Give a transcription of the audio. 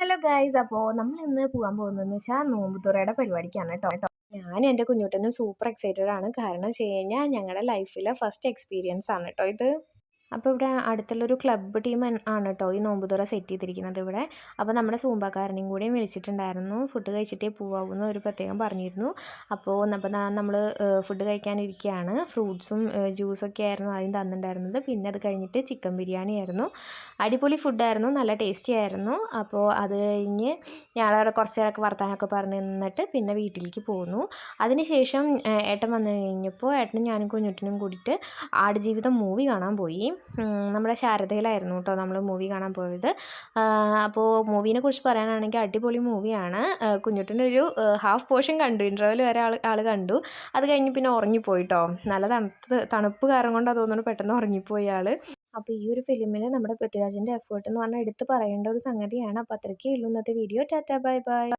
Hello guys, അപ്പോൾ നമ്മൾ ഇന്ന് പോകാൻ പോകുന്നതെന്ന് വെച്ചാൽ നോമ്പുതുറയുടെ പരിപാടിക്കാണ് കേട്ടോ. ഞാനും എൻ്റെ കുഞ്ഞുട്ടനും സൂപ്പർ എക്സൈറ്റഡ് ആണ്. കാരണം വെച്ച് കഴിഞ്ഞാൽ ഞങ്ങളുടെ ലൈഫിലെ ഫസ്റ്റ് എക്സ്പീരിയൻസ് ആണ് കേട്ടോ ഇത്. അപ്പോൾ ഇവിടെ അടുത്തുള്ളൊരു ക്ലബ്ബ് ടീം ആണ് കേട്ടോ ഈ നോമ്പുതുറ സെറ്റ് ചെയ്തിരിക്കുന്നത് ഇവിടെ. അപ്പോൾ നമ്മുടെ സൂമ്പക്കാരനെയും കൂടിയും വിളിച്ചിട്ടുണ്ടായിരുന്നു. ഫുഡ് കഴിച്ചിട്ടേ പോകാവൂന്ന് ഒരു പ്രത്യേകം പറഞ്ഞിരുന്നു. അപ്പോൾ നമ്മൾ ഫുഡ് കഴിക്കാനിരിക്കുകയാണ്. ഫ്രൂട്ട്സും ജ്യൂസൊക്കെ ആയിരുന്നു ആദ്യം തന്നിട്ടുണ്ടായിരുന്നത്. പിന്നെ അത് കഴിഞ്ഞിട്ട് ചിക്കൻ ബിരിയാണി ആയിരുന്നു. അടിപൊളി ഫുഡായിരുന്നു, നല്ല ടേസ്റ്റി ആയിരുന്നു. അപ്പോൾ അത് കഴിഞ്ഞ് ഞങ്ങളവിടെ കുറച്ച് നേരമൊക്കെ വർത്താനമൊക്കെ പറഞ്ഞ് നിന്നിട്ട് പിന്നെ വീട്ടിലേക്ക് പോന്നു. അതിനുശേഷം ഏട്ടൻ വന്നു കഴിഞ്ഞപ്പോൾ ഏട്ടനും ഞാനും കുഞ്ഞുട്ടനും കൂടിയിട്ട് ആടുജീവിതം മൂവി കാണാൻ പോയി. നമ്മുടെ ശാരദയിലായിരുന്നു കേട്ടോ നമ്മൾ മൂവി കാണാൻ പോയത്. അപ്പോൾ മൂവീനെ കുറിച്ച് പറയാനാണെങ്കിൽ അടിപൊളി മൂവിയാണ്. കുഞ്ഞുട്ടനൊരു ഹാഫ് പോർഷൻ കണ്ടു, ഇൻ്റർവെൽ വരെ ആൾ കണ്ടു. അത് കഴിഞ്ഞ് പിന്നെ ഉറങ്ങിപ്പോയിട്ടോ. നല്ല തണുപ്പ് കാരണം കൊണ്ട് തോന്നുന്നു പെട്ടെന്ന് ഉറങ്ങിപ്പോയി ആൾ. അപ്പോൾ ഈ ഒരു ഫിലിമിൽ നമ്മുടെ പൃഥ്വിരാജിൻ്റെ എഫേർട്ട് എന്ന് പറഞ്ഞാൽ എടുത്ത് പറയേണ്ട ഒരു സംഗതിയാണ്. അപ്പോൾ അത്രയ്ക്കേ ഉള്ളൂ ഇന്നത്തെ വീഡിയോ. Tata bye bye.